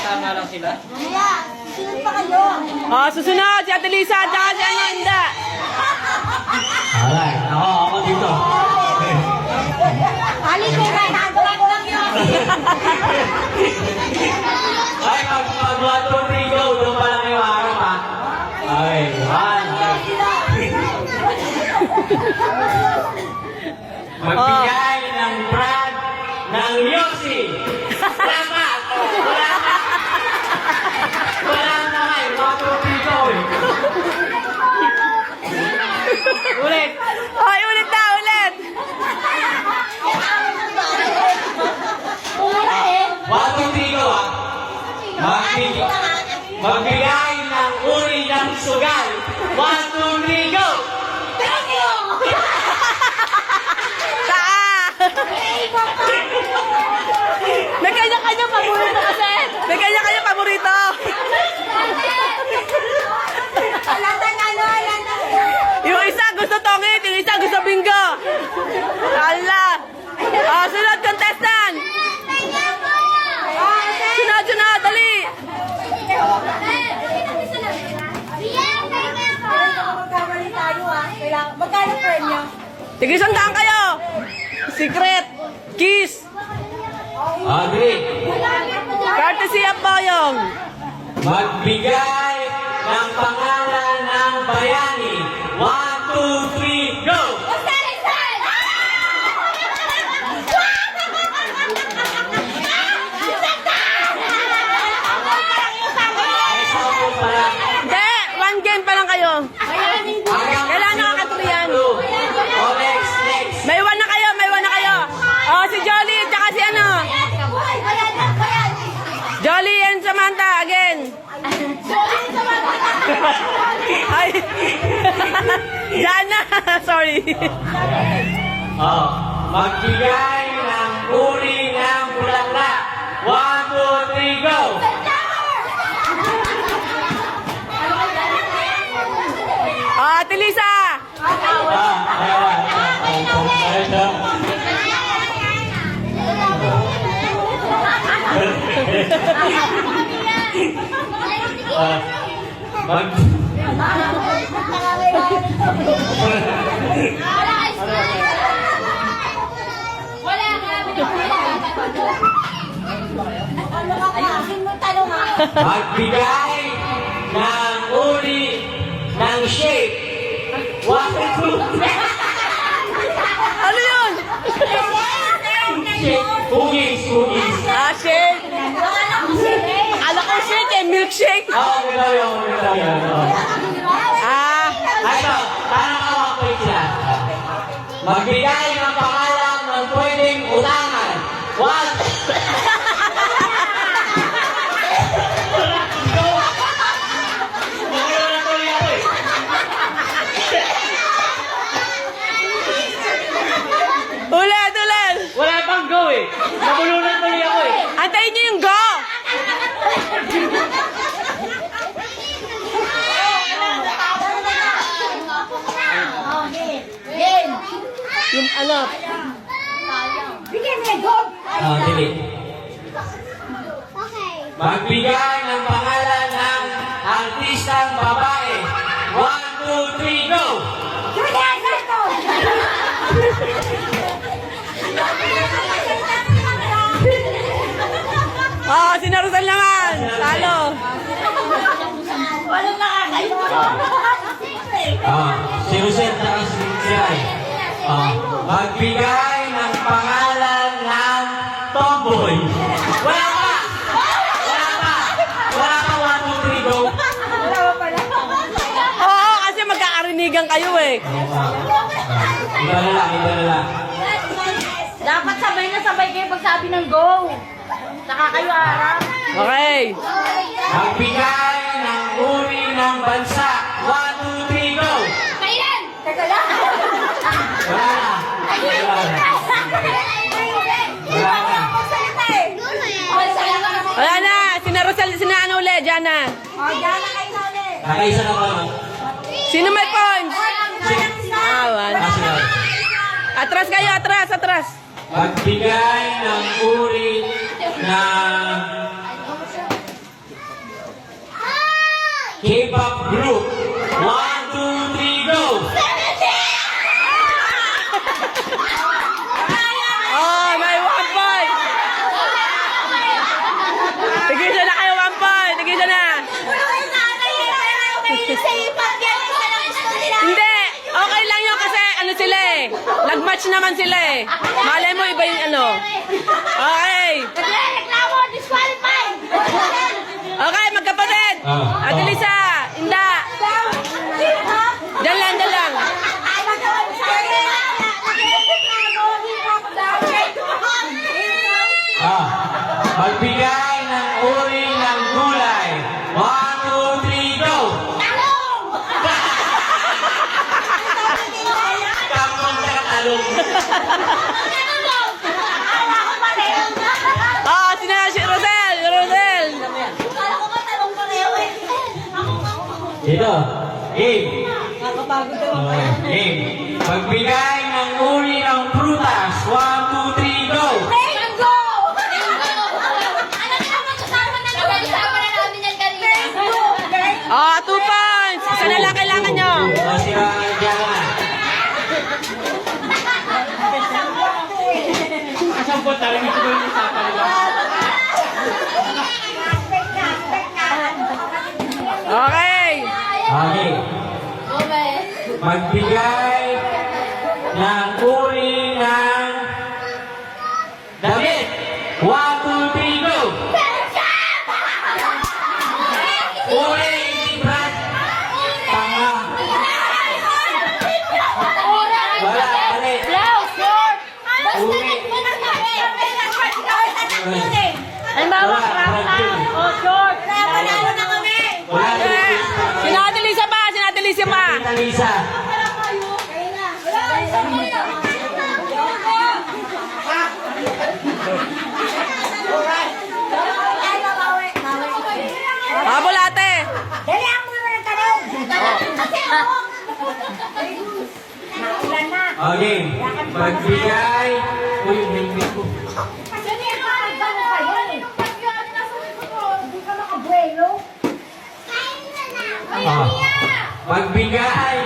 tama lang sila. Kaya, sunod pa kayo. Oh, susunod si Ate Lisa at saka si Amanda. Alright, ako dito. Ali, kay Ryan, nagawag lang yun. Ay, pag 1, 2, 3, go. Doon pa lang kayo harap, ha? Okay, 1. Magbigay ng brand ng Yosi. Wala pa! Wala pa! Wala na kayo. 1, 2, 3, go. Ulit! Hoy, ulit na, ulit. 1, 2, 3, go, ha? Magbigay ng uri ng sugal. 1, 2, 3, go! Thank you! Taa! May kanya-kanya paborito kasi. May kanya-kanya paborito. Alantan ano, alantan. Yung isa gusto tongit, yung isa gusto bingo. Ala. Oh, sunod contestant. Sunod, sunod, dali. Magkamali tayo ah. Magkano premyo? Sige, sandaan kayo. Secret. Kiss. Agree. Courtesy of Boyong. Magbigay ng pangalan ng bayani. 1, 2, 3, go! Example pa lang. Hindi, one game pa lang kayo. Kailangan nakakatuloyan. Oh, next. May one na kayo, may one na kayo. Oh, si Jolly, tsaka si ano. Jolly and Samantha, again. Ay. Jana, sorry. Oh, magbigay ng uri ng bulaklak. 1, 2, 3, go! Oh, Ate Lisa. Ayusin mo tanong ha. Magbigay ng uri ng shape. 1, 2, 3. Ano yun? Cookies. Ah, shake. Akala ko shake eh, milkshake. Oo, gano'n. Ah, Ito, parang awak ko sila. Magbigay ng pangalan ng pwedeng utangan. 1. ulit, ulit. Wala pang go eh. Nabulunan tuloy ako eh. Antayin niyo yung go. Game. Yung ano. Bigyan niya, go. Dili. Magbigay ng pangalan ng artistang babae. 1, 2, 3, go! Julian Santos. Oh, si Narusal naman. Talo. Walang nakakayo. Si Rosel at si Ray. Magbigay ng pangalan ng tomboy. Wala pa! 1, 2, 3, go! Wala pa pala. Oo, kasi magkakarinigan kayo eh. Iba na lang. Dapat sabay na sabay kayo pagsabi ng go. Saka kayo harap. Okay. Magbigay ng uri ng bansa. 1, 2, 3, go! Kailan? Teka lang. Wala na. Wala na. Si Narusal, ano ulit, Jana. Nakaisa na ba? Sino may points? One. Sila. Atras kayo, atras. Magbigay ng uri ng K-pop group. 1, 2, 3, go! Oh, may 1 point. Tigisan na kayo, 1 point. Tigisan na. Hindi. Okay lang yun kasi ano sila eh. Nag-match naman sila eh. Malay mo iba yung ano. Okay. Nagre-reklamo, disqualified! Okay, magkapatid. Ah. Ate Lisa, Inda. Diyan lang, diyan lang. Magbigay ng uri ng gulay. 1, 2, 3, go! Kangkong sa talong. Ah, si Rosel, Rosel. Dito. Game. Game. Magbigay ng uri ng prutas. 1, 2, 3, go! Ah, 2 points. Isa na lang kailangan nyo. O, sila dyan na. Kasampot talaga ito yung usapan nila. Okay. Okay. Magbigay ng uri ng damit. 1, 2, 3, go! Uri, hindi brand. Tanga. Wala, mali. Halimbawa, crop top o short. Panalo na kami! Wala. Sina Ate Lisa pa, sina Ate Lisa pa. Tita Lisa. Habol ate. Dali ang muna ng tanong! Kasi ako! Naulan na! Okay. Magbigay. Uy, yung helmet ko. Dali ang makagano kayo! Hindi ka makabuelo? Magbigay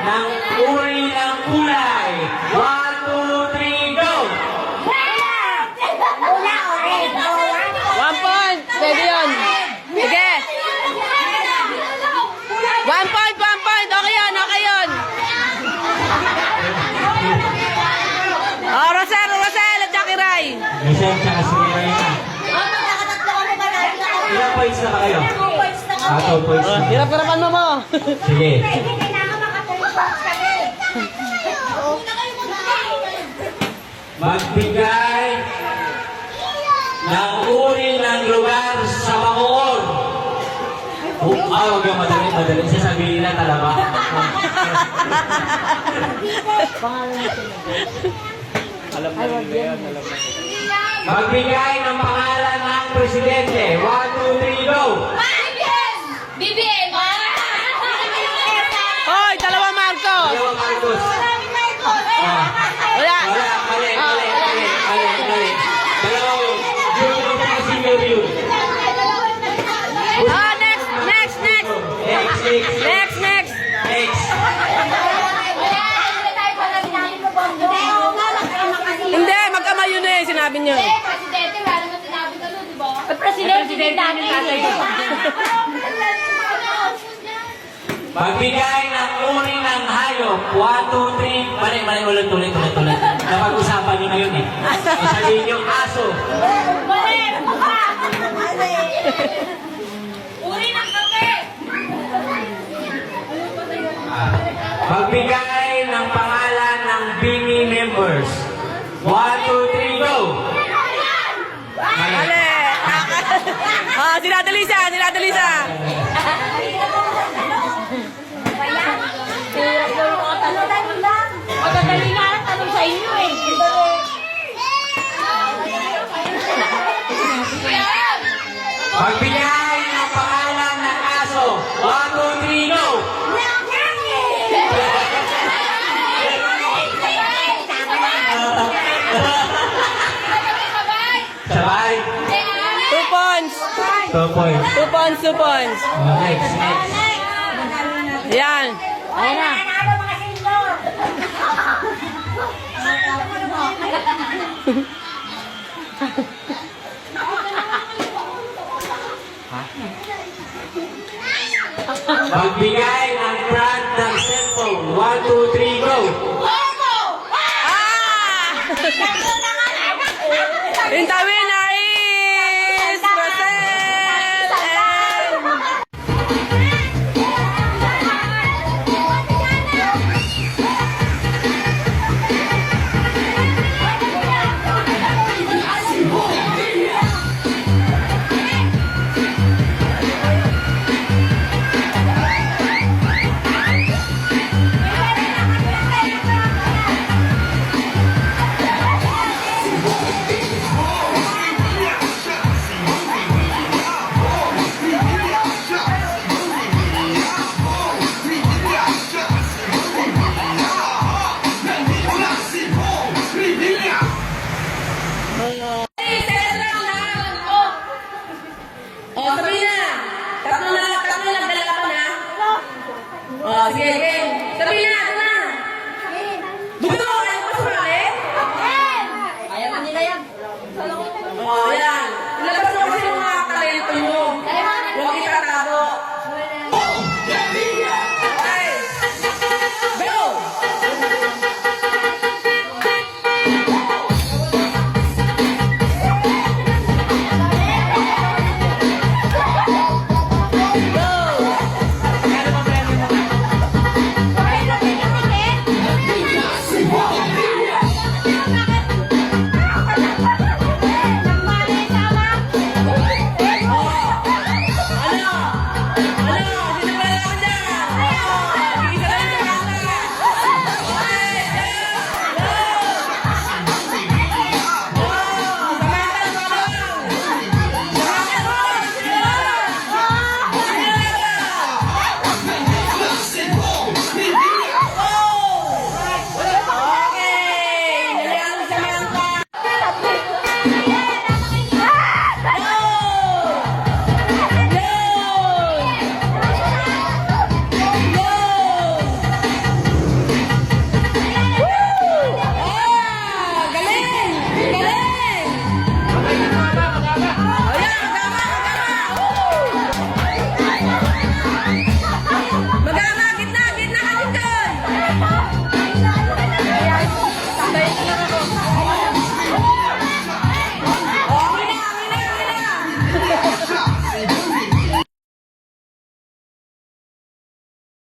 ng uri ng kulay. 1, 2, 3, go! Mula orange! 1 point. Pwede yun. Sige. 1 point, 1 point. Okay yun, okay yun. Oh, Rosel, Rosel at Jackie Rai. Michelle, tsaka si Reyna. Ilang points na ba kayo? 2 points na. Hirap-hirapan mo mo. Sige. Magbigay ng uri ng lugar sa Bacoor. Huwag yung madali. Sasabihin na talaga. Alam na nila yan, alam na. Magbigay ng pangalan ng presidente. 1, 2, 3, go! BBM! Hoy, dalawa Marcos. Ayaw, Marcos. Ah. Wala. Wala, mali. Dalawa yun. Yun yung senior yun. Ah, next. Next. Hindi, magkamayo na eh, sinabi niyo. Presidente, wala naman sinabi ka doon, di ba? Presidente din dati. Magbigay ng uri ng hayop. 1, 2, 3. Mali, ulit. Napag-usapan nyo na yun eh. Sabihin yung aso. Mali! Uri ng kape! Magbigay ng pangalan ng BIMI members. 1, 2, 3, go! Mali. Ah, sila Ate Lisa. Magandali nga ang tanong sa inyo eh. Magbigay ng pangalan ng aso. 1, 2, 3, go! Sabay. 2 points. 2 points. 2 points, 2 points. Next. Yan. Ayun na. Magbigay ng brand ng cellphone. 1, 2, 3, go! Ah! And the winner is Marcel and... Oh, sabihin na. Tatlo na naglalaban ha. Oh, sige, sige. Sabihin na.